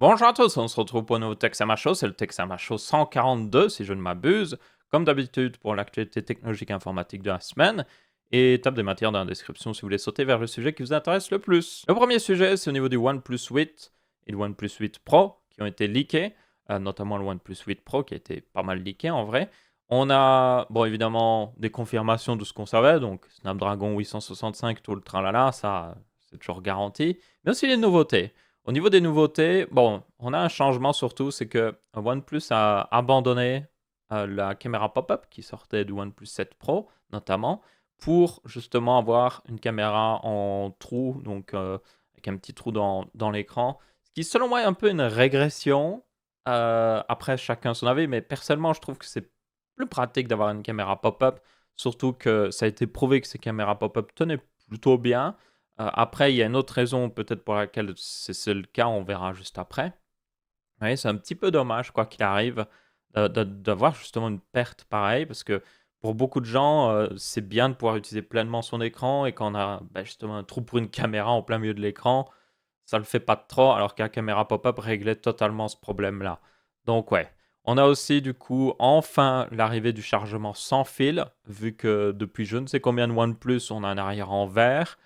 Bonjour à tous, on se retrouve pour un nouveau Texama Show, c'est le Texama Show 142 si je ne m'abuse, comme d'habitude pour l'actualité technologique et informatique de la semaine, et tape des matières dans la description si vous voulez sauter vers le sujet qui vous intéresse le plus. Le premier sujet, c'est au niveau du OnePlus 8 et du OnePlus 8 Pro qui ont été leakés, notamment le OnePlus 8 Pro qui a été pas mal leaké en vrai. On a, bon évidemment, des confirmations de ce qu'on savait, donc Snapdragon 865, tout le tralala, ça c'est toujours garanti, mais aussi les nouveautés. Au niveau des nouveautés, bon, on a un changement surtout, c'est que OnePlus a abandonné la caméra pop-up qui sortait du OnePlus 7 Pro, notamment, pour justement avoir une caméra en trou, donc avec un petit trou dans l'écran, ce qui selon moi est un peu une régression. Après, chacun son avis, mais personnellement, je trouve que c'est plus pratique d'avoir une caméra pop-up, surtout que ça a été prouvé que ces caméras pop-up tenaient plutôt bien. Après, il y a une autre raison peut-être pour laquelle c'est le cas, on verra juste après. Oui, c'est un petit peu dommage, quoi qu'il arrive, d'avoir justement une perte pareille, parce que pour beaucoup de gens, c'est bien de pouvoir utiliser pleinement son écran, et quand on a justement un trou pour une caméra en plein milieu de l'écran, ça le fait pas de trop, alors que la caméra pop-up réglait totalement ce problème-là. Donc ouais. On a aussi du coup enfin l'arrivée du chargement sans fil, vu que depuis je ne sais combien de OnePlus, on a un arrière en verre.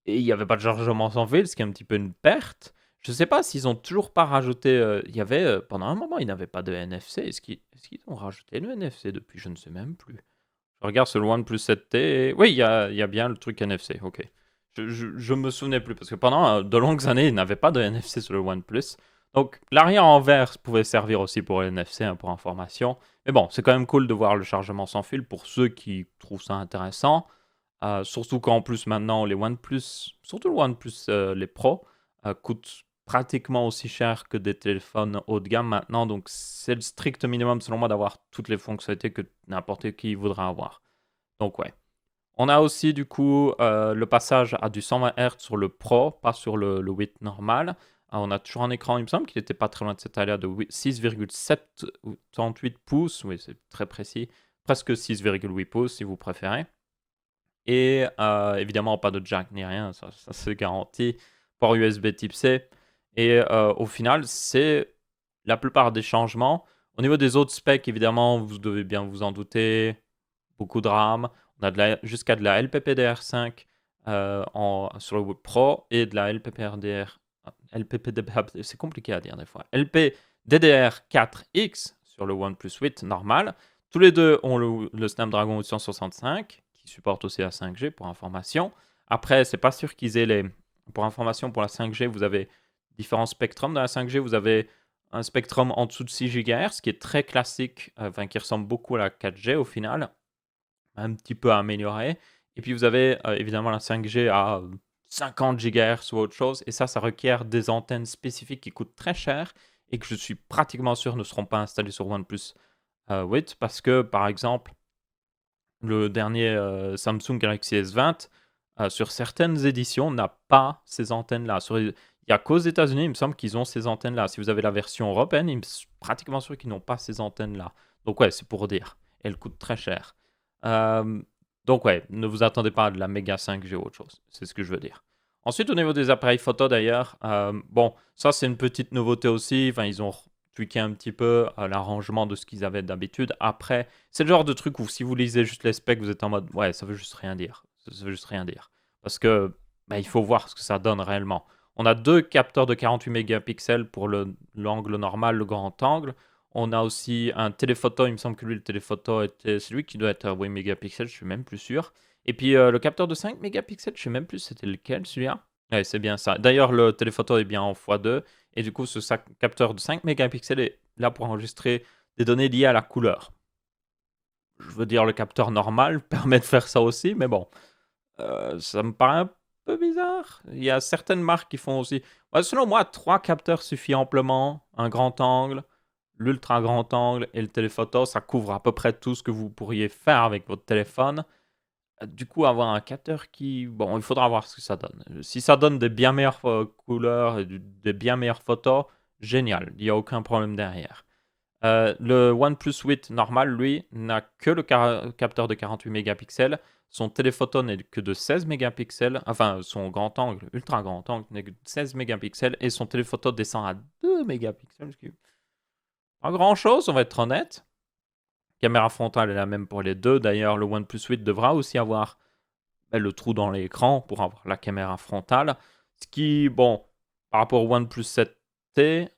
Et il n'y avait pas de chargement sans fil, ce qui est un petit peu une perte. Je ne sais pas s'ils ont toujours pas rajouté. Il y avait pendant un moment, ils n'avaient pas de NFC. Est-ce qu'ils ont rajouté le NFC depuis? Je ne sais même plus. Je regarde sur le OnePlus 7T. Oui, il y a bien le truc NFC. Ok. Je me souvenais plus parce que pendant de longues années, ils n'avaient pas de NFC sur le OnePlus. Donc l'arrière en verre pouvait servir aussi pour le NFC, hein, pour information. Mais bon, c'est quand même cool de voir le chargement sans fil pour ceux qui trouvent ça intéressant. Surtout qu'en plus maintenant les OnePlus, surtout le OnePlus les Pro, coûtent pratiquement aussi cher que des téléphones haut de gamme maintenant. Donc c'est le strict minimum selon moi d'avoir toutes les fonctionnalités que n'importe qui voudra avoir. Donc ouais. On a aussi du coup le passage à du 120 Hz sur le Pro, pas sur le 8 normal. On a toujours un écran, il me semble qu'il n'était pas très loin de cette taille-là, de 6,788 pouces. Oui, c'est très précis. Presque 6,8 pouces si vous préférez. Et évidemment, pas de jack ni rien, ça c'est garanti. Port USB type C. Et au final, c'est la plupart des changements. Au niveau des autres specs, évidemment, vous devez bien vous en douter. Beaucoup de RAM. On a jusqu'à de la LPPDR5 sur le Pro et de la LPPDR. C'est compliqué à dire des fois. LPDDR4X sur le OnePlus 8 normal. Tous les deux ont le Snapdragon 865 qui supporte aussi la 5G pour information. Après, c'est pas sûr qu'ils aient les. Pour information, pour la 5G, vous avez différents spectrums. Dans la 5G, vous avez un spectrum en dessous de 6 GHz qui est très classique, qui ressemble beaucoup à la 4G au final, un petit peu amélioré. Et puis vous avez évidemment la 5G à 50 GHz ou autre chose. Et ça requiert des antennes spécifiques qui coûtent très cher et que je suis pratiquement sûr ne seront pas installées sur OnePlus 8 parce que, par exemple, le dernier Samsung Galaxy S20, sur certaines éditions, n'a pas ces antennes-là. Il n'y a qu'aux États-Unis, il me semble qu'ils ont ces antennes-là. Si vous avez la version européenne, je suis pratiquement sûr qu'ils n'ont pas ces antennes-là. Donc ouais, c'est pour dire. Elles coûtent très cher. Euh, donc ouais, ne vous attendez pas à de la méga 5G ou autre chose. C'est ce que je veux dire. Ensuite, au niveau des appareils photo d'ailleurs, bon, ça c'est une petite nouveauté aussi. Enfin, ils ont tweaké un petit peu l'arrangement de ce qu'ils avaient d'habitude. Après, c'est le genre de truc où si vous lisez juste les specs, vous êtes en mode ouais, ça veut juste rien dire. Ça veut juste rien dire. Parce que il faut voir ce que ça donne réellement. On a deux capteurs de 48 mégapixels pour l'angle normal, le grand angle. On a aussi un téléphoto, il me semble que lui, le téléphoto, c'est lui qui doit être à 8 mégapixels, je suis même plus sûr. Et puis le capteur de 5 mégapixels, je sais même plus c'était lequel celui-là. Ouais, c'est bien ça. D'ailleurs, le téléphoto est bien en x2. Et du coup, ce capteur de 5 mégapixels est là pour enregistrer des données liées à la couleur. Je veux dire, le capteur normal permet de faire ça aussi, mais bon, ça me paraît un peu bizarre. Il y a certaines marques qui font aussi. Ouais, selon moi, 3 capteurs suffit amplement. Un grand angle, l'ultra grand angle et le téléphoto, ça couvre à peu près tout ce que vous pourriez faire avec votre téléphone. Du coup, avoir un capteur qui... Bon, il faudra voir ce que ça donne. Si ça donne des bien meilleures couleurs et des bien meilleures photos, génial. Il n'y a aucun problème derrière. Le OnePlus 8 normal, lui, n'a que le capteur de 48 mégapixels. Son téléphoto n'est que de 16 mégapixels. Enfin, son grand angle, ultra grand angle, n'est que de 16 mégapixels. Et son téléphoto descend à 2 mégapixels. Ce qui est pas grand chose, on va être honnête. Caméra frontale est la même pour les deux. D'ailleurs, le OnePlus 8 devra aussi avoir le trou dans l'écran pour avoir la caméra frontale. Ce qui, bon, par rapport au OnePlus 7T,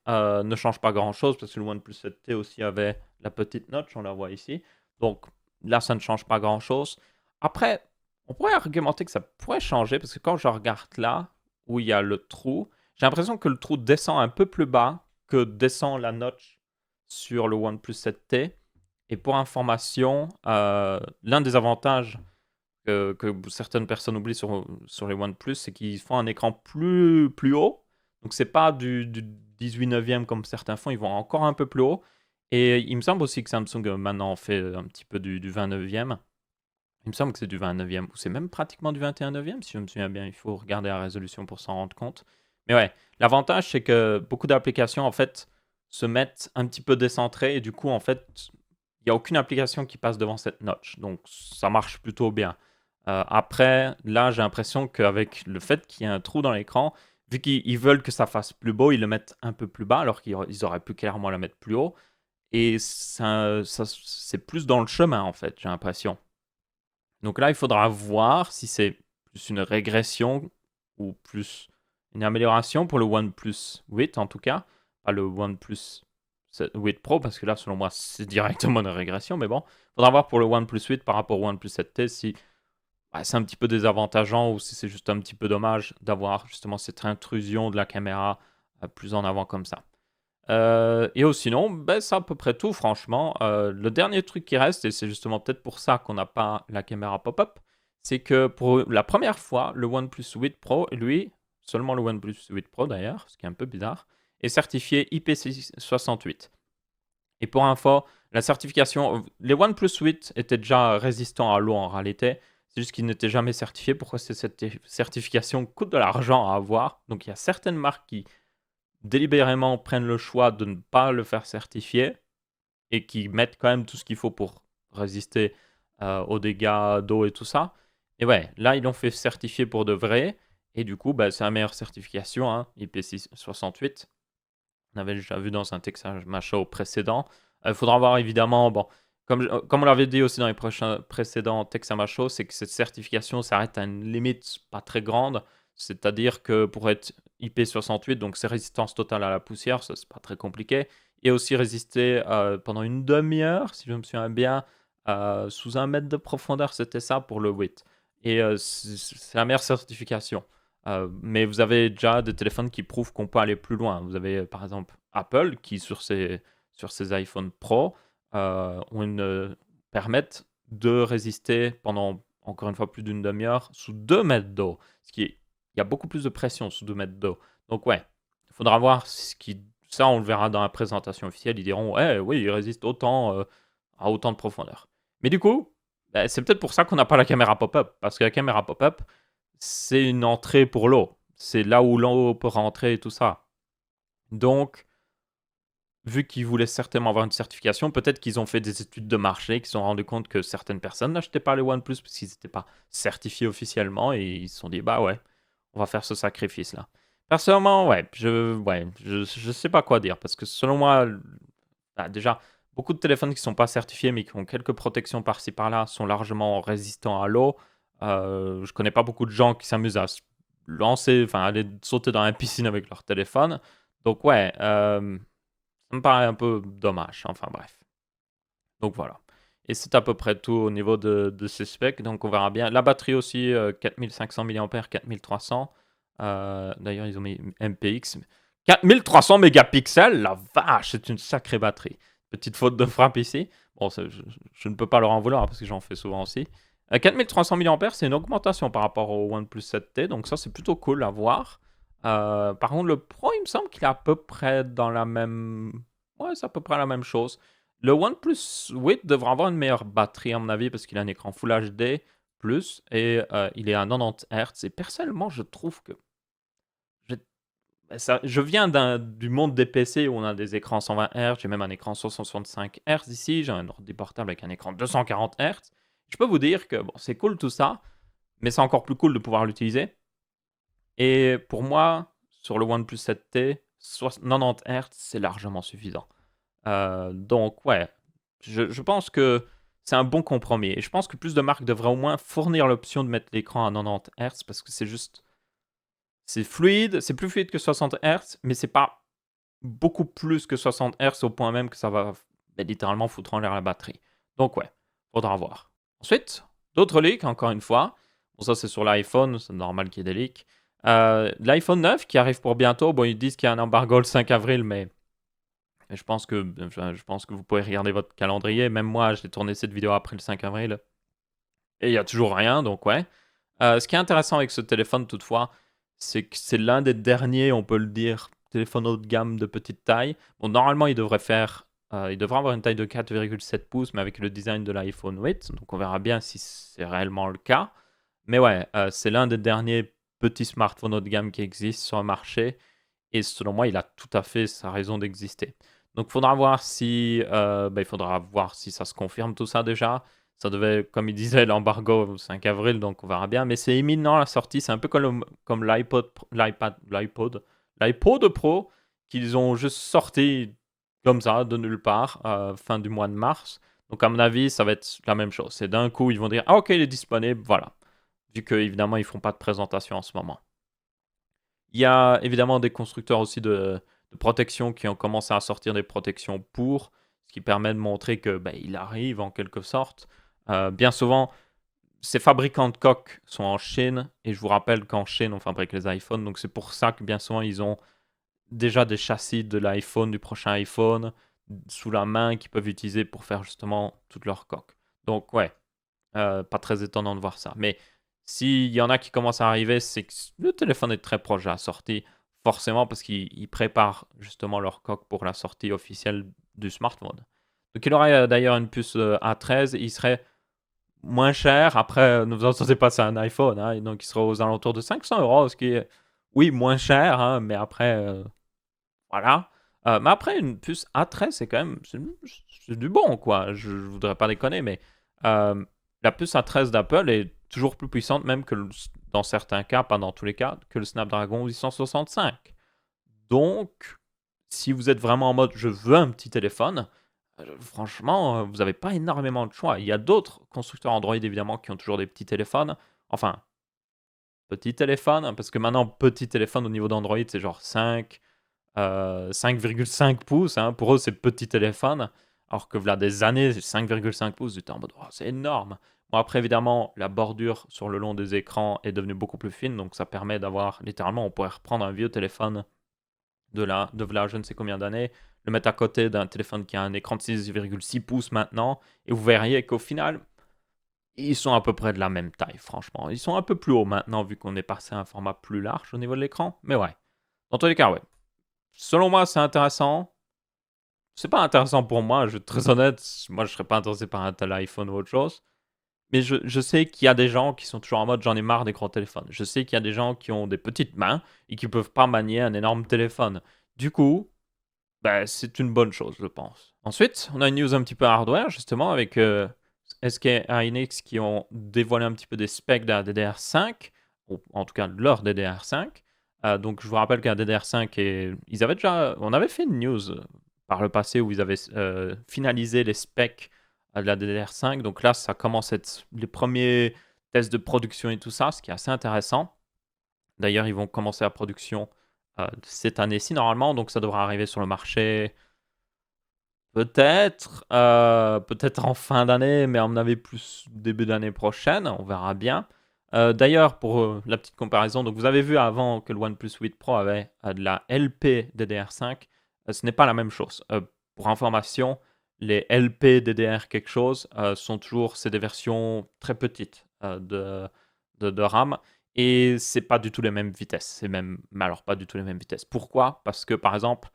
ne change pas grand-chose parce que le OnePlus 7T aussi avait la petite notch, on la voit ici. Donc là, ça ne change pas grand-chose. Après, on pourrait argumenter que ça pourrait changer parce que quand je regarde là, où il y a le trou, j'ai l'impression que le trou descend un peu plus bas que descend la notch sur le OnePlus 7T. Et pour information, l'un des avantages que certaines personnes oublient sur les OnePlus, c'est qu'ils font un écran plus haut. Donc, c'est pas du 18 neuvième comme certains font, ils vont encore un peu plus haut. Et il me semble aussi que Samsung maintenant fait un petit peu du 20 neuvième. Il me semble que c'est du 20 neuvième, ou c'est même pratiquement du 21 neuvième, si je me souviens bien. Il faut regarder la résolution pour s'en rendre compte. Mais ouais, l'avantage, c'est que beaucoup d'applications, en fait, se mettent un petit peu décentrées. Et du coup, en fait, il n'y a aucune application qui passe devant cette notch. Donc, ça marche plutôt bien. Après, là, j'ai l'impression qu'avec le fait qu'il y ait un trou dans l'écran, vu qu'ils veulent que ça fasse plus beau, ils le mettent un peu plus bas, alors qu'ils auraient pu clairement le mettre plus haut. Et c'est plus dans le chemin, en fait, j'ai l'impression. Donc là, il faudra voir si c'est plus une régression ou plus une amélioration pour le OnePlus 8, en tout cas. Pas le OnePlus 8 Pro, parce que là, selon moi, c'est directement une régression. Mais bon, il faudra voir pour le OnePlus 8 par rapport au OnePlus 7T si c'est un petit peu désavantageant ou si c'est juste un petit peu dommage d'avoir justement cette intrusion de la caméra plus en avant comme ça. Et sinon, c'est à peu près tout, franchement. Le dernier truc qui reste, et c'est justement peut-être pour ça qu'on n'a pas la caméra pop-up, c'est que pour la première fois, le OnePlus 8 Pro, lui, seulement le OnePlus 8 Pro d'ailleurs, ce qui est un peu bizarre, est certifié IP68. Et pour info, la certification, les OnePlus 8 étaient déjà résistants à l'eau en réalité. C'est juste qu'ils n'étaient jamais certifiés. Pourquoi cette certification coûte de l'argent à avoir? Donc il y a certaines marques qui délibérément prennent le choix de ne pas le faire certifier et qui mettent quand même tout ce qu'il faut pour résister aux dégâts d'eau et tout ça. Et ouais, là, ils l'ont fait certifier pour de vrai. Et du coup, c'est la meilleure certification, hein, IP68. On avait déjà vu dans un Texas Show précédent. Il faudra voir évidemment, bon, comme on l'avait dit aussi dans les précédents Texas Show, c'est que cette certification s'arrête à une limite pas très grande. C'est-à-dire que pour être IP68, donc c'est résistance totale à la poussière, ça c'est pas très compliqué, et aussi résister pendant une demi-heure, si je me souviens bien, sous 1 mètre de profondeur, c'était ça pour le 8. Et c'est la meilleure certification. Mais vous avez déjà des téléphones qui prouvent qu'on peut aller plus loin. Vous avez par exemple Apple qui sur ses iPhone Pro permettent de résister pendant encore une fois plus d'une demi-heure sous 2 mètres d'eau. Il y a beaucoup plus de pression sous 2 mètres d'eau. Donc ouais, il faudra voir ça on le verra dans la présentation officielle. Ils diront oui, il résiste autant à autant de profondeur. Mais du coup, c'est peut-être pour ça qu'on n'a pas la caméra pop-up. Parce que la caméra pop-up, c'est une entrée pour l'eau. C'est là où l'eau peut rentrer et tout ça. Donc, vu qu'ils voulaient certainement avoir une certification, peut-être qu'ils ont fait des études de marché, qu'ils se sont rendus compte que certaines personnes n'achetaient pas les OnePlus parce qu'ils n'étaient pas certifiés officiellement et ils se sont dit, bah ouais, on va faire ce sacrifice-là. Personnellement, je sais pas quoi dire parce que selon moi, déjà, beaucoup de téléphones qui ne sont pas certifiés mais qui ont quelques protections par-ci par-là sont largement résistants à l'eau. Je connais pas beaucoup de gens qui s'amusent à se lancer, enfin aller sauter dans la piscine avec leur téléphone. Donc ouais, ça me paraît un peu dommage. Enfin bref. Donc voilà. Et c'est à peu près tout au niveau de ces specs. Donc on verra bien. La batterie aussi, 4500 mAh, 4300. D'ailleurs, ils ont mis MPX. 4300 mégapixels, la vache, c'est une sacrée batterie. Petite faute de frappe ici. Bon, je ne peux pas leur en vouloir parce que j'en fais souvent aussi. 4300 mAh, c'est une augmentation par rapport au OnePlus 7T. Donc ça, c'est plutôt cool à voir. Par contre, le Pro, il me semble qu'il est à peu près dans la même... Ouais, c'est à peu près la même chose. Le OnePlus 8 devra avoir une meilleure batterie, à mon avis, parce qu'il a un écran Full HD+, et il est à 90 Hz. Et personnellement, je trouve que... je viens du monde des PC où on a des écrans 120 Hz, j'ai même un écran 165 Hz ici, j'ai un ordi portable avec un écran 240 Hz. Je peux vous dire que bon, c'est cool tout ça, mais c'est encore plus cool de pouvoir l'utiliser. Et pour moi, sur le OnePlus 7T, 90 Hz, c'est largement suffisant. Donc ouais, je pense que c'est un bon compromis. Et je pense que plus de marques devraient au moins fournir l'option de mettre l'écran à 90 Hz parce que c'est fluide, c'est plus fluide que 60 Hz, mais c'est pas beaucoup plus que 60 Hz au point même que ça va littéralement foutre en l'air la batterie. Donc ouais, faudra voir. Ensuite, d'autres leaks, encore une fois. Bon, ça c'est sur l'iPhone, c'est normal qu'il y ait des leaks. L'iPhone 9 qui arrive pour bientôt. Bon, ils disent qu'il y a un embargo le 5 avril, mais je pense que vous pouvez regarder votre calendrier. Même moi, j'ai tourné cette vidéo après le 5 avril. Et il n'y a toujours rien, donc ouais. Ce qui est intéressant avec ce téléphone, toutefois, c'est que c'est l'un des derniers, on peut le dire, téléphone haut de gamme de petite taille. Bon, normalement, il devrait avoir une taille de 4,7 pouces, mais avec le design de l'iPhone 8. Donc, on verra bien si c'est réellement le cas. Mais ouais, c'est l'un des derniers petits smartphones haut de gamme qui existent sur le marché. Et selon moi, il a tout à fait sa raison d'exister. Donc, il faudra voir si ça se confirme tout ça déjà. Ça devait, comme il disait, l'embargo le 5 avril, donc on verra bien. Mais c'est imminent la sortie. C'est un peu comme l'iPod Pro qu'ils ont juste sorti comme ça, de nulle part, fin du mois de mars. Donc, à mon avis, ça va être la même chose. C'est d'un coup, ils vont dire: ah, ok, il est disponible, voilà. Vu qu'évidemment, ils ne font pas de présentation en ce moment. Il y a évidemment des constructeurs aussi de protection qui ont commencé à sortir des protections pour, ce qui permet de montrer que il arrive en quelque sorte. Bien souvent, ces fabricants de coques sont en Chine, et je vous rappelle qu'en Chine, on fabrique les iPhones, donc c'est pour ça que bien souvent, ils ont déjà des châssis de l'iPhone, du prochain iPhone, sous la main qu'ils peuvent utiliser pour faire justement toutes leurs coques. Donc ouais, pas très étonnant de voir ça. Mais s'il y en a qui commencent à arriver, c'est que le téléphone est très proche de la sortie, forcément parce qu'ils préparent justement leur coque pour la sortie officielle du smartphone. Donc il aurait d'ailleurs une puce A13, il serait moins cher. Après, ne vous entendez pas, c'est un iPhone, hein, et donc il sera aux alentours de 500 euros, ce qui est, oui, moins cher, hein, mais après, voilà. Mais après, une puce A13, c'est quand même, c'est du bon, quoi. Je voudrais pas déconner, mais euh, la puce A13 d'Apple est toujours plus puissante, même que dans certains cas, pas dans tous les cas, que le Snapdragon 865. Donc, si vous êtes vraiment en mode je veux un petit téléphone, franchement, vous n'avez pas énormément de choix. Il y a d'autres constructeurs Android évidemment qui ont toujours des petits téléphones. Enfin, petits téléphones, hein, parce que maintenant, petit téléphone au niveau d'Android, c'est genre 5,5 pouces. Hein. Pour eux, c'est petit téléphone. Alors que voilà des années, 5,5 pouces, j'étais en mode oh, c'est énorme. Bon, après, évidemment, la bordure sur le long des écrans est devenue beaucoup plus fine. Donc, ça permet d'avoir littéralement, on pourrait reprendre un vieux téléphone de là je ne sais combien d'années, le mettre à côté d'un téléphone qui a un écran de 6,6 pouces maintenant, et vous verriez qu'au final, ils sont à peu près de la même taille, franchement. Ils sont un peu plus hauts maintenant, vu qu'on est passé à un format plus large au niveau de l'écran, mais ouais. Dans tous les cas, ouais. Selon moi, c'est intéressant. C'est pas intéressant pour moi, je suis très honnête. Moi, je serais pas intéressé par un tel iPhone ou autre chose. Mais je sais qu'il y a des gens qui sont toujours en mode j'en ai marre des gros téléphones. Je sais qu'il y a des gens qui ont des petites mains et qui peuvent pas manier un énorme téléphone. Du coup, c'est une bonne chose, je pense. Ensuite, on a une news un petit peu hardware, justement, avec SK Hynix qui ont dévoilé un petit peu des specs de la DDR5, ou en tout cas de leur DDR5. Donc, je vous rappelle qu'un DDR5, on avait fait une news par le passé où ils avaient finalisé les specs de la DDR5. Donc là, ça commence à être les premiers tests de production et tout ça, ce qui est assez intéressant. D'ailleurs, ils vont commencer la production cette année-ci normalement, donc ça devra arriver sur le marché peut-être en fin d'année, mais à mon avis plus début d'année prochaine, on verra bien. D'ailleurs, pour la petite comparaison, donc vous avez vu avant que le OnePlus 8 Pro avait de la LP DDR5, ce n'est pas la même chose. Pour information, les LP DDR quelque chose c'est des versions très petites de RAM. Et c'est pas du tout les mêmes vitesses. C'est même, mais alors pas du tout les mêmes vitesses. Pourquoi? Parce que par exemple,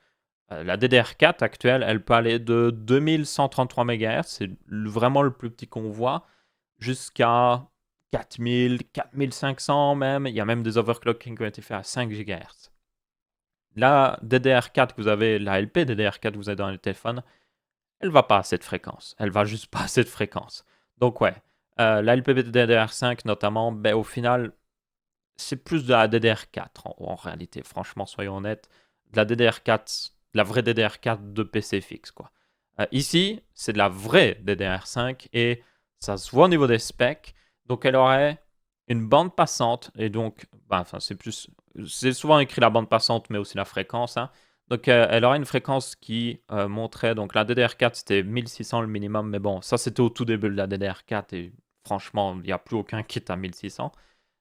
la DDR4 actuelle, elle peut aller de 2133 MHz, c'est vraiment le plus petit qu'on voit, jusqu'à 4000, 4500 même. Il y a même des overclockings qui ont été faits à 5 GHz. la DDR4 que vous avez, la LP DDR4 que vous avez dans le téléphone, elle va pas à cette fréquence. Elle va juste pas à cette fréquence. Donc ouais, la LP DDR5 notamment, ben, au final, c'est plus de la DDR4 en réalité. Franchement, soyons honnêtes, de la DDR4, de la vraie DDR4 de PC fixe quoi. Ici, c'est de la vraie DDR5 et ça se voit au niveau des specs. Donc elle aurait une bande passante et donc, enfin c'est souvent écrit la bande passante mais aussi la fréquence, hein. Donc elle aurait une fréquence qui montrait, donc la DDR4 c'était 1600 le minimum, mais bon, ça c'était au tout début de la DDR4 et franchement, il n'y a plus aucun kit à 1600.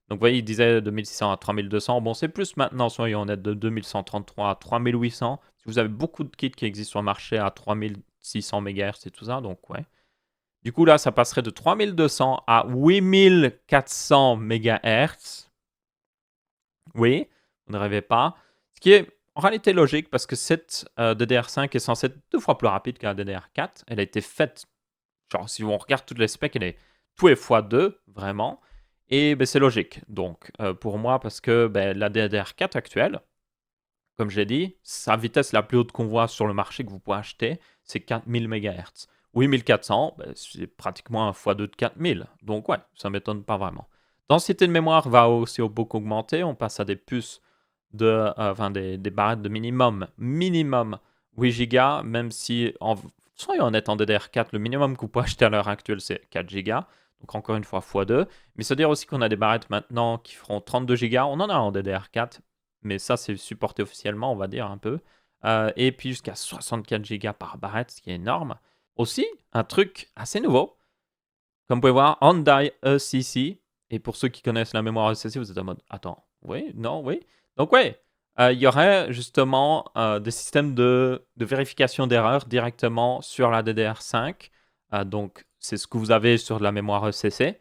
Donc vous voyez, il disait de 1600 à 3200. Bon, c'est plus maintenant, soyons honnêtes, de 2133 à 3800. Vous avez beaucoup de kits qui existent sur le marché à 3600 MHz et tout ça, donc ouais. Du coup, là, ça passerait de 3200 à 8400 MHz. Oui, vous ne rêvez pas. Ce qui est en réalité logique parce que cette DDR5 est censée être 2 fois plus rapide que la DDR4. Elle a été faite, genre si on regarde toutes les specs, elle est tout est x2, vraiment. Et ben, c'est logique, donc, pour moi, parce que ben, la DDR4 actuelle, comme j'ai dit, sa vitesse la plus haute qu'on voit sur le marché que vous pouvez acheter, c'est 4000 MHz. 8400, ben, c'est pratiquement un x2 de 4000. Donc ouais, ça ne m'étonne pas vraiment. Densité de mémoire va aussi beaucoup augmenter. On passe à des puces enfin des barrettes de minimum 8 Go, même si, soyons honnêtes, en DDR4, le minimum que vous pouvez acheter à l'heure actuelle, c'est 4 Go. Donc encore une fois, x2. Mais ça veut dire aussi qu'on a des barrettes maintenant qui feront 32 Go. On en a en DDR4, mais ça, c'est supporté officiellement, on va dire un peu. Et puis jusqu'à 64 Go par barrette, ce qui est énorme. Aussi, un truc assez nouveau. Comme vous pouvez voir, Hyundai ECC. Et pour ceux qui connaissent la mémoire ECC, vous êtes en mode, attends, oui, non, oui. Donc ouais, il y aurait justement des systèmes de vérification d'erreurs directement sur la DDR5. Donc c'est ce que vous avez sur la mémoire ECC.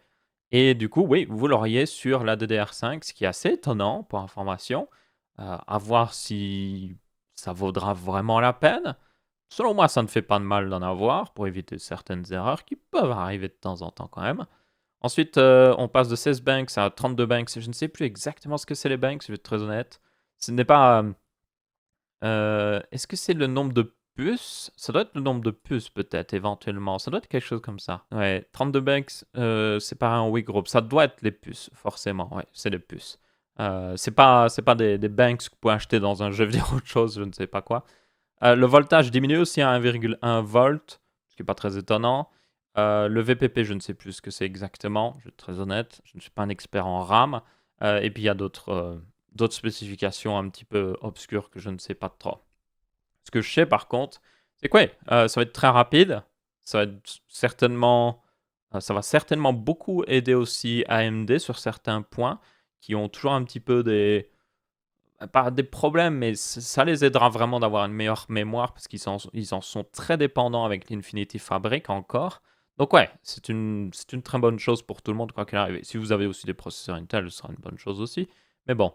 Et du coup, oui, vous l'auriez sur la DDR5, ce qui est assez étonnant pour information. À voir si ça vaudra vraiment la peine. Selon moi, ça ne fait pas de mal d'en avoir pour éviter certaines erreurs qui peuvent arriver de temps en temps quand même. Ensuite, on passe de 16 banks à 32 banks. Je ne sais plus exactement ce que c'est les banks, je vais être très honnête. Ce n'est pas... Est-ce que c'est le nombre de puces? Ça doit être le nombre de puces peut-être, éventuellement. Ça doit être quelque chose comme ça. Ouais, 32 banks séparés en 8 groupes. Ça doit être les puces, forcément. Ouais, c'est les puces. C'est pas des banks que vous pouvez acheter dans un jeu vidéo ou autre chose, je ne sais pas quoi. Le voltage diminue aussi à 1,1 volt, ce qui n'est pas très étonnant. Le VPP, je ne sais plus ce que c'est exactement, je vais être très honnête. Je ne suis pas un expert en RAM. Et puis il y a d'autres spécifications un petit peu obscures que je ne sais pas trop. Ce que je sais par contre, c'est que ouais, ça va être très rapide. Ça va certainement beaucoup aider aussi AMD sur certains points qui ont toujours un petit peu pas des problèmes, mais ça les aidera vraiment d'avoir une meilleure mémoire parce ils en sont très dépendants avec l'Infinity Fabric encore. Donc ouais, c'est une très bonne chose pour tout le monde quoi qu'il arrive. Si vous avez aussi des processeurs Intel, ce sera une bonne chose aussi. Mais bon.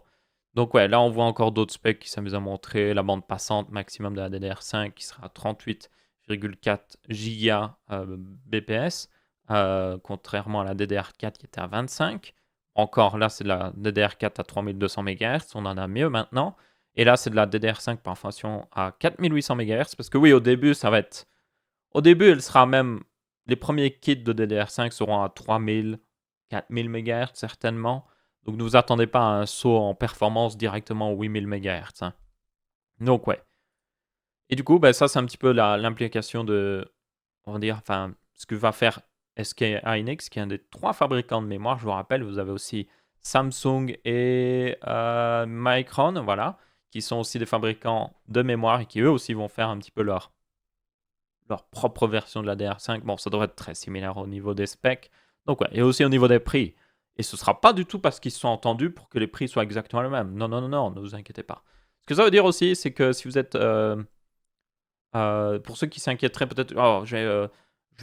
Donc ouais, là on voit encore d'autres specs qui s'amusent à montrer la bande passante maximum de la DDR5 qui sera à 38,4 Go BPS, contrairement à la DDR4 qui était à 25. Encore, là, c'est de la DDR4 à 3200 MHz, on en a mieux maintenant. Et là, c'est de la DDR5 par information à 4800 MHz, parce que oui, au début, ça va être... Au début, elle sera même... Les premiers kits de DDR5 seront à 3000, 4000 MHz, certainement. Donc, ne vous attendez pas à un saut en performance directement aux 8000 MHz, hein. Donc, ouais. Et du coup, ben, ça, c'est un petit peu l'implication de... On va dire, enfin, ce que va faire SK Hynix, qui est un des 3 fabricants de mémoire. Je vous rappelle, vous avez aussi Samsung et Micron, voilà, qui sont aussi des fabricants de mémoire et qui eux aussi vont faire un petit peu leur propre version de la DR5. Bon, ça devrait être très similaire au niveau des specs. Donc ouais, et aussi au niveau des prix. Et ce ne sera pas du tout parce qu'ils se sont entendus pour que les prix soient exactement les mêmes. Non, non, non, non, ne vous inquiétez pas. Ce que ça veut dire aussi, c'est que si vous êtes... pour ceux qui s'inquiéteraient peut-être, oh, je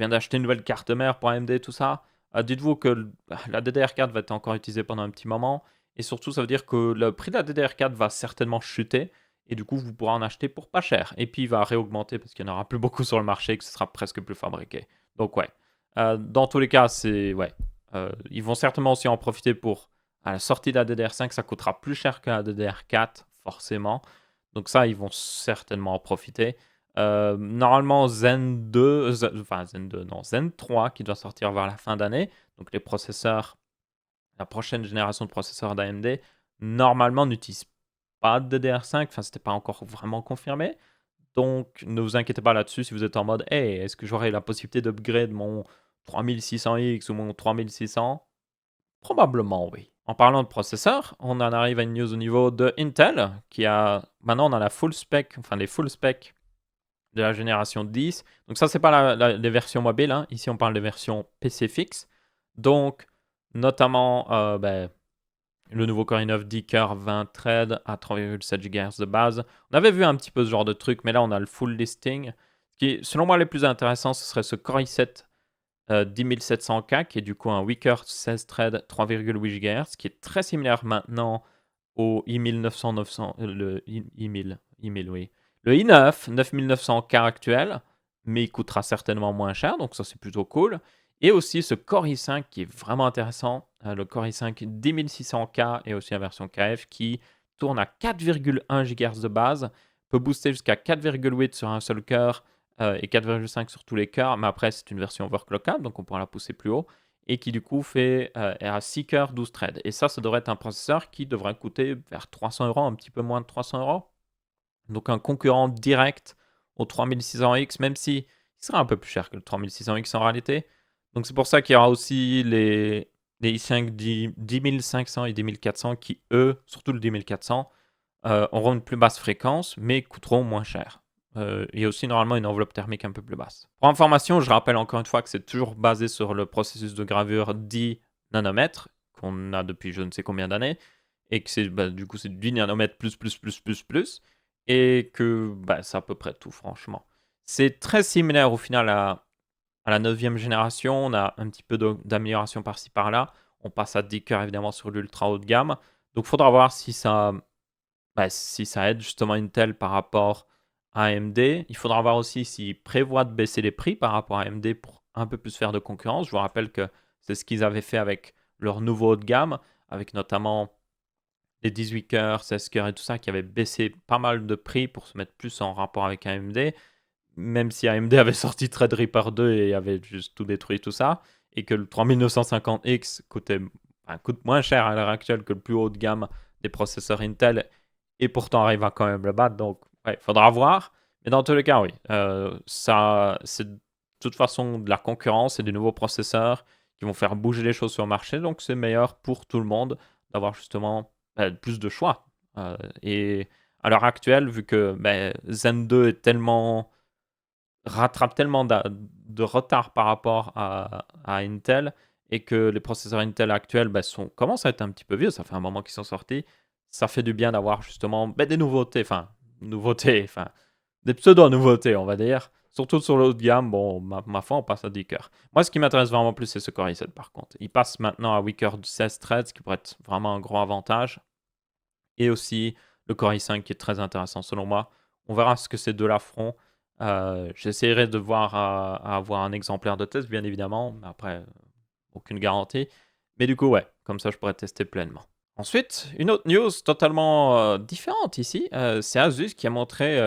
viens d'acheter une nouvelle carte mère pour AMD, tout ça. Dites-vous que la DDR4 va être encore utilisée pendant un petit moment. Et surtout, ça veut dire que le prix de la DDR4 va certainement chuter. Et du coup, vous pourrez en acheter pour pas cher. Et puis, il va réaugmenter parce qu'il n'y en aura plus beaucoup sur le marché et que ce sera presque plus fabriqué. Donc, ouais. Dans tous les cas, ouais. Ils vont certainement aussi en profiter pour... À la sortie de la DDR5, ça coûtera plus cher que la DDR4, forcément. Donc ça, ils vont certainement en profiter. Normalement, Zen 2, enfin Zen 2, non, Zen 3 qui doit sortir vers la fin d'année. Donc les processeurs, la prochaine génération de processeurs d'AMD, normalement n'utilise pas de DDR5. Enfin, c'était pas encore vraiment confirmé. Donc ne vous inquiétez pas là-dessus si vous êtes en mode hey, est-ce que j'aurai la possibilité d'upgrade mon 3600X ou mon 3600? Probablement oui. En parlant de processeurs, on en arrive à une news au niveau de Intel, qui a maintenant on a la full spec, enfin les full specs de la génération 10. Donc ça, c'est pas les versions mobiles, hein. Ici, on parle des versions PC fixe. Donc, notamment le nouveau Core i9 10 20 threads à 3,7 GHz de base. On avait vu un petit peu ce genre de truc, mais là, on a le full listing. Ce qui, selon moi, les plus intéressants, ce serait ce Core i7 10700K, qui est du coup un Weaker 16 threads 3,8 GHz, qui est très similaire maintenant au i1000 900, 900 le i1000, oui. Le i9 9900K actuel, mais il coûtera certainement moins cher, donc ça c'est plutôt cool. Et aussi ce Core i5 qui est vraiment intéressant, le Core i5 10600K et aussi la version KF qui tourne à 4,1 GHz de base, peut booster jusqu'à 4,8 sur un seul cœur et 4,5 sur tous les cœurs, mais après c'est une version overclockable, donc on pourra la pousser plus haut et qui du coup fait est à 6 cœurs, 12 threads. Et ça devrait être un processeur qui devrait coûter vers 300 euros, un petit peu moins de 300 euros. Donc un concurrent direct au 3600X, même si il sera un peu plus cher que le 3600X en réalité. Donc c'est pour ça qu'il y aura aussi les i5 10500 et 10400 qui, eux, surtout le 10400, auront une plus basse fréquence, mais coûteront moins cher. Et aussi normalement une enveloppe thermique un peu plus basse. Pour information, je rappelle encore une fois que c'est toujours basé sur le processus de gravure 10 nanomètres qu'on a depuis je ne sais combien d'années et que c'est du coup c'est 10 nanomètres plus et que c'est à peu près tout franchement. C'est très similaire au final à la 9e génération, on a un petit peu d'amélioration par-ci par-là. On passe à 10 cœurs évidemment sur l'ultra haut de gamme. Donc il faudra voir si ça aide justement Intel par rapport à AMD. Il faudra voir aussi s'ils prévoient de baisser les prix par rapport à AMD pour un peu plus faire de concurrence. Je vous rappelle que c'est ce qu'ils avaient fait avec leur nouveau haut de gamme, avec notamment les 18 cœurs, 16 cœurs et tout ça, qui avaient baissé pas mal de prix pour se mettre plus en rapport avec AMD. Même si AMD avait sorti Threadripper 2 et avait juste tout détruit, tout ça, et que le 3950X coûte moins cher à l'heure actuelle que le plus haut de gamme des processeurs Intel, et pourtant arrive à quand même le battre. Donc, il faudra voir. Mais dans tous les cas, oui. Ça, c'est de toute façon de la concurrence et des nouveaux processeurs qui vont faire bouger les choses sur le marché. Donc, c'est meilleur pour tout le monde d'avoir justement plus de choix. Et à l'heure actuelle, vu que Zen 2 rattrape tellement de retard par rapport à Intel et que les processeurs Intel actuels commencent à être un petit peu vieux, ça fait un moment qu'ils sont sortis, ça fait du bien d'avoir justement des nouveautés, des pseudo-nouveautés, on va dire. Surtout sur le haut de gamme, bon, ma foi, on passe à 10 cœurs. Moi, ce qui m'intéresse vraiment plus, c'est ce Core i7 par contre. Il passe maintenant à Weaker 16 threads, ce qui pourrait être vraiment un gros avantage. Et aussi le Core i5 qui est très intéressant selon moi. On verra ce que ces deux-là feront. J'essaierai de voir à avoir un exemplaire de test, bien évidemment, mais après, aucune garantie. Mais du coup, ouais, comme ça, je pourrais tester pleinement. Ensuite, une autre news totalement différente ici, c'est Asus qui a montré,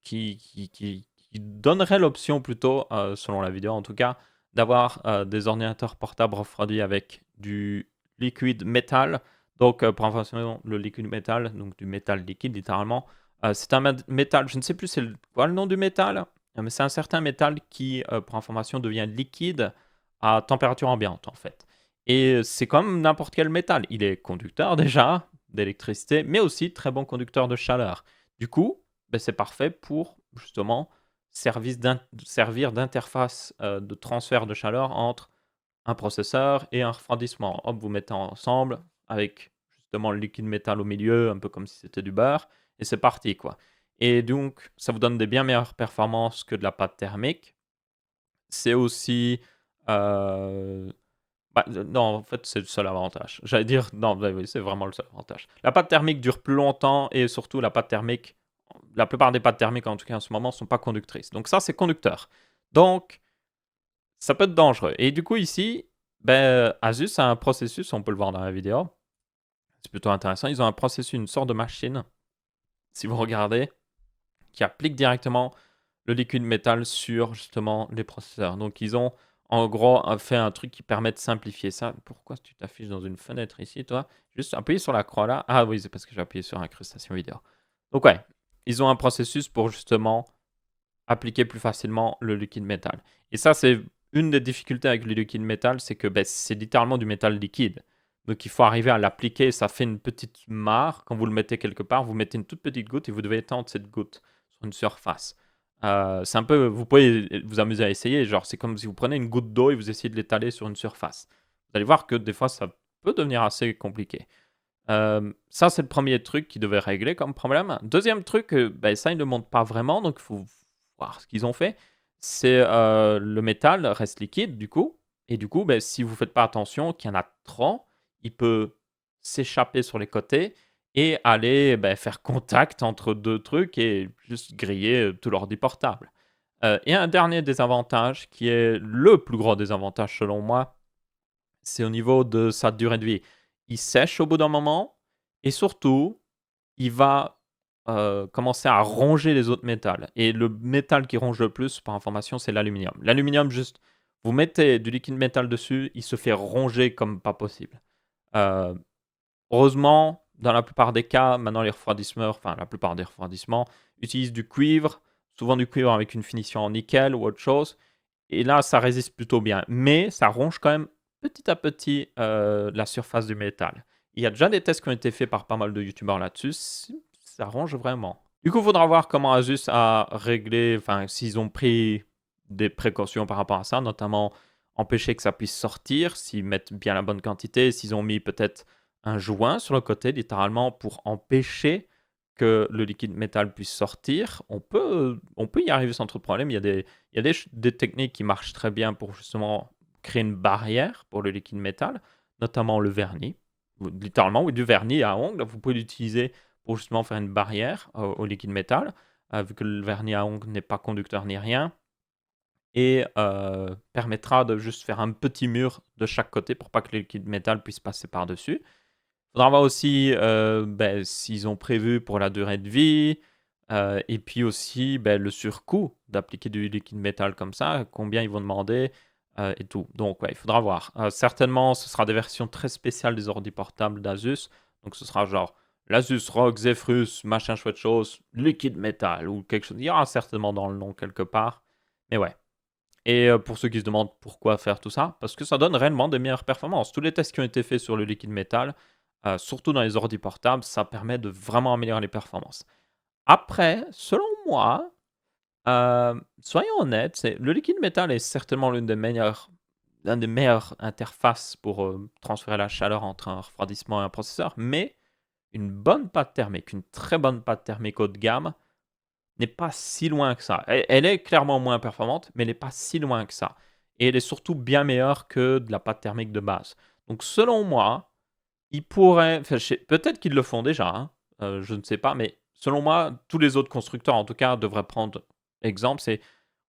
qui donnerait l'option plutôt, selon la vidéo en tout cas, d'avoir des ordinateurs portables refroidis avec du liquide métal. Donc, pour information, le liquide métal, donc du métal liquide littéralement, c'est un métal, je ne sais plus c'est quoi le nom du métal, mais c'est un certain métal qui, pour information, devient liquide à température ambiante en fait. Et c'est comme n'importe quel métal. Il est conducteur déjà d'électricité, mais aussi très bon conducteur de chaleur. Du coup, c'est parfait pour justement servir d'interface de transfert de chaleur entre un processeur et un refroidissement. Hop, vous mettez ensemble avec justement le liquide métal au milieu, un peu comme si c'était du beurre, et c'est parti quoi. Et donc, ça vous donne des bien meilleures performances que de la pâte thermique. C'est aussi non, en fait, c'est le seul avantage. J'allais dire, non, oui, c'est vraiment le seul avantage. La pâte thermique dure plus longtemps et surtout, la plupart des pâtes thermiques, en tout cas en ce moment, ne sont pas conductrices. Donc ça, c'est conducteur. Donc, ça peut être dangereux. Et du coup, ici, Asus a un processus, on peut le voir dans la vidéo. C'est plutôt intéressant. Ils ont un processus, une sorte de machine si vous regardez, qui applique directement le liquide métal sur justement les processeurs. Donc ils ont en gros fait un truc qui permet de simplifier ça. Pourquoi tu t'affiches dans une fenêtre ici, toi? Juste appuyer sur la croix là. Ah oui, c'est parce que j'ai appuyé sur incrustation vidéo. Donc ouais, ils ont un processus pour justement appliquer plus facilement le liquide métal. Et ça, c'est une des difficultés avec le liquide métal, c'est que c'est littéralement du métal liquide. Donc il faut arriver à l'appliquer, ça fait une petite mare. Quand vous le mettez quelque part, vous mettez une toute petite goutte et vous devez étendre cette goutte sur une surface. C'est un peu, vous pouvez vous amuser à essayer, genre c'est comme si vous prenez une goutte d'eau et vous essayez de l'étaler sur une surface. Vous allez voir que des fois ça peut devenir assez compliqué. Ça, c'est le premier truc qu'ils devaient régler comme problème. Deuxième truc, ça, ils ne le montrent pas vraiment, donc il faut voir ce qu'ils ont fait. C'est le métal reste liquide, du coup. Et du coup, si vous ne faites pas attention, qu'il y en a trop, il peut s'échapper sur les côtés et aller faire contact entre deux trucs et juste griller tout l'ordi portable. Et un dernier désavantage, qui est le plus gros désavantage selon moi, c'est au niveau de sa durée de vie. Il sèche au bout d'un moment et surtout, il va, commencer à ronger les autres métals et le métal qui ronge le plus, par information, c'est l'aluminium. L'aluminium, juste, vous mettez du liquide métal dessus, il se fait ronger comme pas possible. Heu, Heureusement, dans la plupart des cas, maintenant les refroidisseurs, enfin la plupart des refroidissements utilisent du cuivre, souvent du cuivre avec une finition en nickel ou autre chose et là, ça résiste plutôt bien, mais ça ronge quand même petit à petit, la surface du métal. Il y a déjà des tests qui ont été faits par pas mal de youtubeurs là-dessus, ça ronge vraiment. Du coup, il faudra voir comment Asus a réglé, enfin, s'ils ont pris des précautions par rapport à ça, notamment empêcher que ça puisse sortir, s'ils mettent bien la bonne quantité, s'ils ont mis peut-être un joint sur le côté, littéralement, pour empêcher que le liquide métal puisse sortir. On peut y arriver sans trop de problème. Il y a des techniques qui marchent très bien pour justement créer une barrière pour le liquide métal, notamment le vernis. Littéralement, oui, du vernis à ongles, vous pouvez l'utiliser pour justement faire une barrière au liquide métal, vu que le vernis à ongles n'est pas conducteur ni rien, et permettra de juste faire un petit mur de chaque côté pour pas que le liquide métal puisse passer par-dessus. Il faudra voir aussi s'ils ont prévu pour la durée de vie, et puis aussi le surcoût d'appliquer du liquide métal comme ça, combien ils vont demander et tout. Donc ouais, il faudra voir. Certainement, ce sera des versions très spéciales des ordi portables d'Asus. Donc ce sera genre l'Asus ROG Zephyrus, machin chouette chose, liquide métal ou quelque chose. Il y aura certainement dans le nom quelque part. Mais ouais. Et pour ceux qui se demandent pourquoi faire tout ça, parce que ça donne réellement des meilleures performances. Tous les tests qui ont été faits sur le liquide métal, surtout dans les ordi portables, ça permet de vraiment améliorer les performances. Après, selon moi, soyons honnêtes, le liquide métal est certainement l'une des meilleures interfaces pour transférer la chaleur entre un refroidissement et un processeur, mais une bonne pâte thermique, une très bonne pâte thermique haut de gamme, n'est pas si loin que ça. Elle est clairement moins performante, mais elle n'est pas si loin que ça. Et elle est surtout bien meilleure que de la pâte thermique de base. Donc selon moi, ils pourraient, enfin, peut-être qu'ils le font déjà, hein, je ne sais pas, mais selon moi, tous les autres constructeurs en tout cas devraient prendre exemple. C'est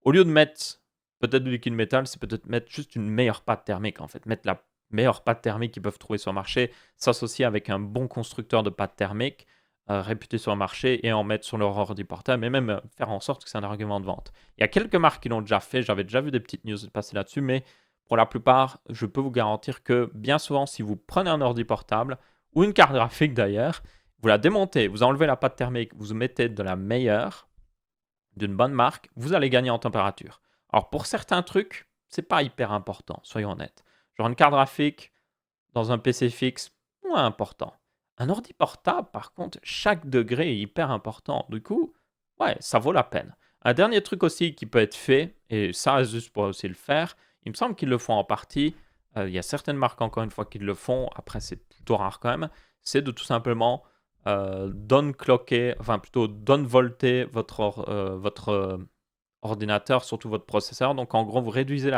au lieu de mettre peut-être du liquide métal, c'est peut-être mettre juste une meilleure pâte thermique en fait, mettre la meilleure pâte thermique qu'ils peuvent trouver sur le marché, s'associer avec un bon constructeur de pâte thermique réputé sur le marché et en mettre sur leur ordi portable et même faire en sorte que c'est un argument de vente. Il y a quelques marques qui l'ont déjà fait, j'avais déjà vu des petites news passer là-dessus, mais pour la plupart, je peux vous garantir que bien souvent, si vous prenez un ordi portable ou une carte graphique d'ailleurs, vous la démontez, vous enlevez la pâte thermique, vous mettez de la meilleure, d'une bonne marque, vous allez gagner en température. Alors pour certains trucs, c'est pas hyper important, soyons honnêtes. Genre une carte graphique dans un PC fixe, moins important. Un ordi portable, par contre, chaque degré est hyper important. Du coup, ouais, ça vaut la peine. Un dernier truc aussi qui peut être fait, et ça, Asus pourrait aussi le faire, il me semble qu'ils le font en partie. Il y a certaines marques, encore une fois, qui le font. Après, c'est plutôt rare quand même. C'est de tout simplement down-clocker, enfin plutôt down-volter votre ordinateur, surtout votre processeur. Donc, en gros, vous réduisez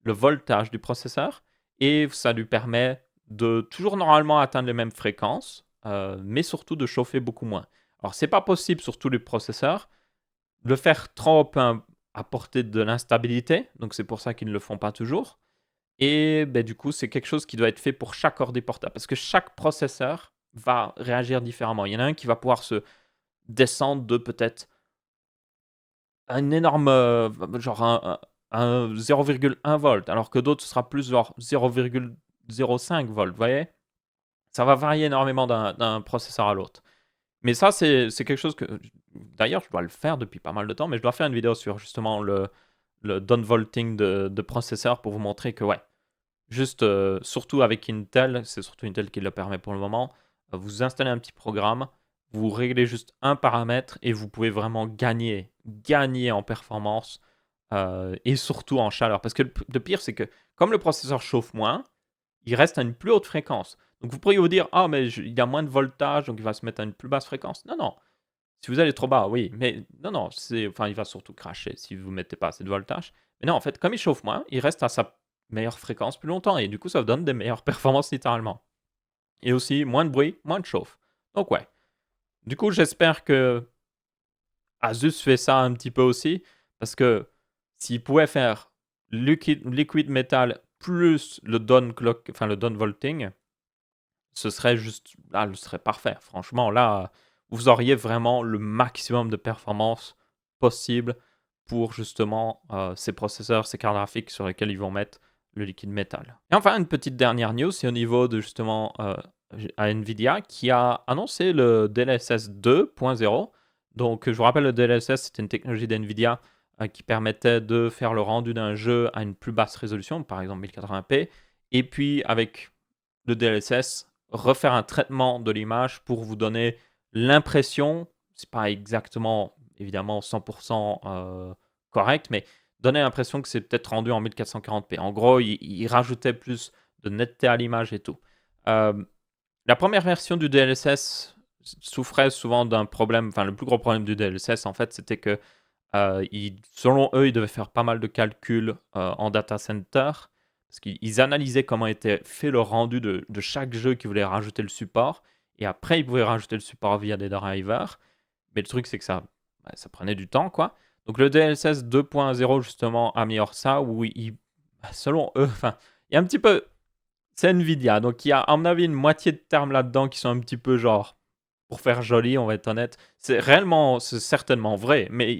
le voltage du processeur et ça lui permet de toujours normalement atteindre les mêmes fréquences, mais surtout de chauffer beaucoup moins. Alors, c'est pas possible sur tous les processeurs. Le faire trop peut apporter de l'instabilité, donc c'est pour ça qu'ils ne le font pas toujours. Et du coup, c'est quelque chose qui doit être fait pour chaque ordi portable, parce que chaque processeur va réagir différemment. Il y en a un qui va pouvoir se descendre de peut-être un énorme, genre un 0,1 volt, alors que d'autres, ce sera plus genre 0,05 volts, vous voyez? Ça va varier énormément d'un processeur à l'autre. Mais ça, c'est quelque chose que d'ailleurs, je dois le faire depuis pas mal de temps, mais je dois faire une vidéo sur justement le downvolting de processeurs pour vous montrer que, ouais, juste, surtout avec Intel, c'est surtout Intel qui le permet pour le moment, vous installez un petit programme, vous réglez juste un paramètre et vous pouvez vraiment gagner en performance, et surtout en chaleur. Parce que le pire, c'est que comme le processeur chauffe moins, il reste à une plus haute fréquence. Donc vous pourriez vous dire: «Ah mais il y a moins de voltage, donc il va se mettre à une plus basse fréquence». Non, non, si vous allez trop bas, oui, mais non, non, il va surtout cracher si vous ne mettez pas assez de voltage. Mais non, en fait, comme il chauffe moins, il reste à sa meilleure fréquence plus longtemps et du coup, ça vous donne des meilleures performances littéralement. Et aussi moins de bruit, moins de chauffe. Donc ouais, du coup, j'espère que Asus fait ça un petit peu aussi parce que s'il pouvait faire liquid metal plus le down clock, enfin le down volting, ce serait juste là, ce serait parfait. Franchement, là, vous auriez vraiment le maximum de performance possible pour justement, ces processeurs, ces cartes graphiques sur lesquels ils vont mettre le liquide métal. Et enfin, une petite dernière news, c'est au niveau de justement, à NVIDIA qui a annoncé le DLSS 2.0. Donc, je vous rappelle, le DLSS, c'était une technologie d'NVIDIA, qui permettait de faire le rendu d'un jeu à une plus basse résolution, par exemple 1080p. Et puis avec le DLSS, refaire un traitement de l'image pour vous donner l'impression, c'est pas exactement évidemment 100% correct, mais donner l'impression que c'est peut-être rendu en 1440p. En gros, il rajoutait plus de netteté à l'image et tout. Euh, la première version du DLSS souffrait souvent d'un problème, enfin le plus gros problème du DLSS en fait, c'était que selon eux, ils devaient faire pas mal de calculs en data center parce qu'ils analysaient comment était fait le rendu de chaque jeu qu'ils voulaient rajouter le support. Et après, ils pouvaient rajouter le support via des drivers. Mais le truc, c'est que ça prenait du temps, quoi. Donc le DLSS 2.0, justement, améliore ça, où selon eux, enfin, il y a un petit peu... C'est Nvidia, donc il y a, à mon avis, une moitié de termes là-dedans qui sont un petit peu genre, pour faire joli, on va être honnête. C'est certainement vrai, mais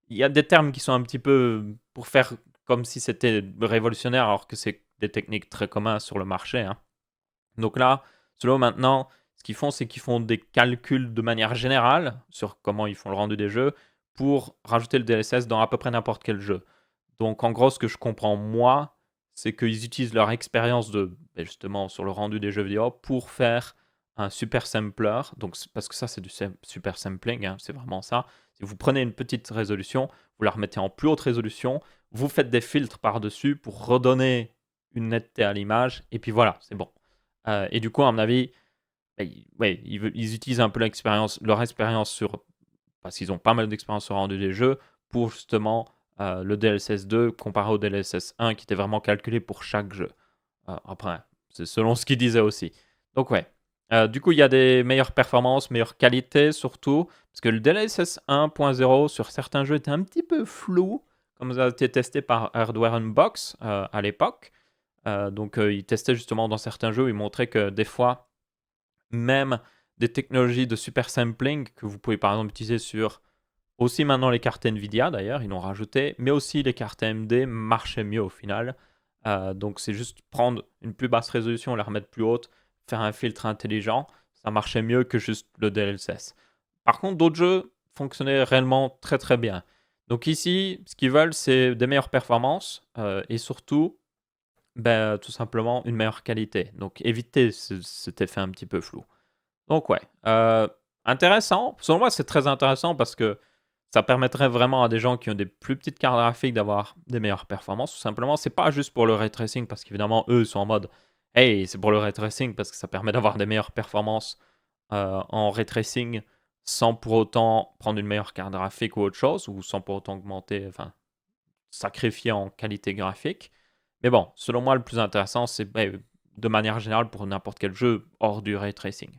il y a des termes qui sont un petit peu pour faire comme si c'était révolutionnaire, alors que c'est des techniques très communes sur le marché, hein. Donc là, selon maintenant, ce qu'ils font, c'est qu'ils font des calculs de manière générale sur comment ils font le rendu des jeux pour rajouter le DLSS dans à peu près n'importe quel jeu. Donc en gros, ce que je comprends moi, c'est qu'ils utilisent leur expérience justement sur le rendu des jeux vidéo pour faire un super sampler. Donc parce que ça, c'est du super sampling, hein, c'est vraiment ça. Si vous prenez une petite résolution, vous la remettez en plus haute résolution, vous faites des filtres par-dessus pour redonner une netteté à l'image, et puis voilà, c'est bon. Et du coup, à mon avis, ouais, ils utilisent un peu leur expérience parce qu'ils ont pas mal d'expérience sur le rendu des jeux, pour justement le DLSS 2 comparé au DLSS 1 qui était vraiment calculé pour chaque jeu. Après, c'est selon ce qu'ils disaient aussi. Donc ouais. Du coup, il y a des meilleures performances, meilleure qualité surtout, parce que le DLSS 1.0 sur certains jeux était un petit peu flou, comme ça a été testé par Hardware Unbox à l'époque. Donc, ils testaient justement dans certains jeux, ils montraient que des fois, même des technologies de super sampling que vous pouvez par exemple utiliser sur aussi maintenant les cartes Nvidia d'ailleurs, ils l'ont rajouté, mais aussi les cartes AMD marchaient mieux au final. Donc, c'est juste prendre une plus basse résolution, la remettre plus haute, faire un filtre intelligent, ça marchait mieux que juste le DLSS. Par contre, d'autres jeux fonctionnaient réellement très très bien. Donc ici, ce qu'ils veulent, c'est des meilleures performances et surtout tout simplement une meilleure qualité. Donc éviter cet effet un petit peu flou. Donc ouais, intéressant. Selon moi, c'est très intéressant parce que ça permettrait vraiment à des gens qui ont des plus petites cartes graphiques d'avoir des meilleures performances. Tout simplement, c'est pas juste pour le ray tracing parce qu'évidemment, eux sont en mode hey, c'est pour le ray tracing parce que ça permet d'avoir des meilleures performances en ray tracing sans pour autant prendre une meilleure carte graphique ou autre chose, ou sans pour autant augmenter, enfin, sacrifier en qualité graphique. Mais bon, selon moi, le plus intéressant, c'est de manière générale pour n'importe quel jeu hors du ray tracing.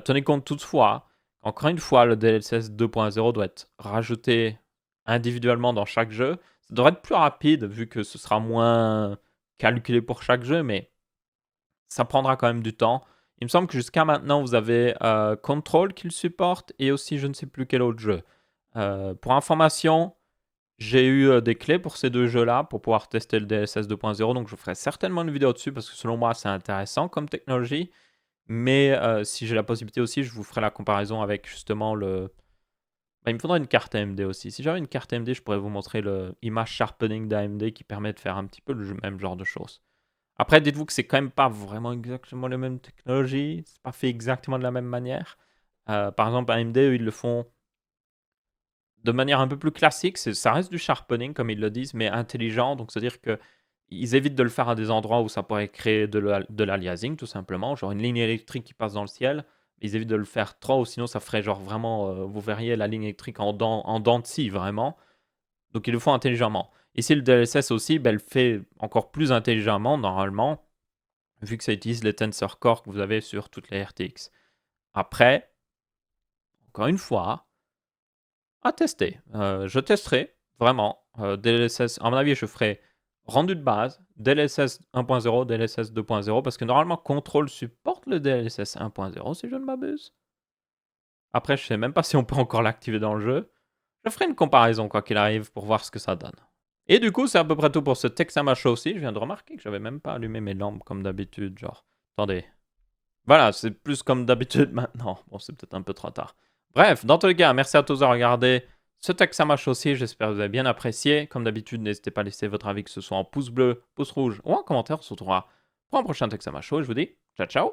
Tenez compte toutefois, encore une fois, le DLSS 2.0 doit être rajouté individuellement dans chaque jeu. Ça devrait être plus rapide vu que ce sera moins calculé pour chaque jeu, mais ça prendra quand même du temps. Il me semble que jusqu'à maintenant, vous avez Control qui le supporte et aussi je ne sais plus quel autre jeu. Pour information, j'ai eu des clés pour ces deux jeux-là pour pouvoir tester le DLSS 2.0, donc je ferai certainement une vidéo dessus parce que selon moi, c'est intéressant comme technologie. Mais si j'ai la possibilité aussi, je vous ferai la comparaison avec justement le... Bah, il me faudra une carte AMD aussi. Si j'avais une carte AMD, je pourrais vous montrer le image sharpening d'AMD qui permet de faire un petit peu le même genre de choses. Après, dites-vous que c'est quand même pas vraiment exactement la même technologie. C'est pas fait exactement de la même manière. Par exemple, AMD, eux, ils le font de manière un peu plus classique. Ça reste du sharpening, comme ils le disent, mais intelligent. Donc, c'est-à-dire qu'ils évitent de le faire à des endroits où ça pourrait créer de l'aliasing, tout simplement. Genre une ligne électrique qui passe dans le ciel. Ils évitent de le faire trop, ou sinon ça ferait genre vraiment, vous verriez la ligne électrique en dents de scie, vraiment. Donc ils le font intelligemment. Ici, le DLSS aussi, ben, le fait encore plus intelligemment, normalement, vu que ça utilise les Tensor Core que vous avez sur toutes les RTX. Après, encore une fois, à tester. Je testerai, vraiment. DLSS, à mon avis, je ferai rendu de base, DLSS 1.0, DLSS 2.0, parce que normalement, Control supporte le DLSS 1.0, si je ne m'abuse. Après, je sais même pas si on peut encore l'activer dans le jeu. Je ferai une comparaison, quoi qu'il arrive, pour voir ce que ça donne. Et du coup, c'est à peu près tout pour ce Texama Show aussi. Je viens de remarquer que j'avais même pas allumé mes lampes comme d'habitude, genre. Attendez. Voilà, c'est plus comme d'habitude maintenant. Bon, c'est peut-être un peu trop tard. Bref, dans tous les cas, merci à tous d'avoir regardé ce Texama Show aussi. J'espère que vous avez bien apprécié. Comme d'habitude, n'hésitez pas à laisser votre avis, que ce soit en pouce bleu, pouce rouge ou en commentaire. On se retrouvera pour un prochain Texama Show. Je vous dis ciao, ciao.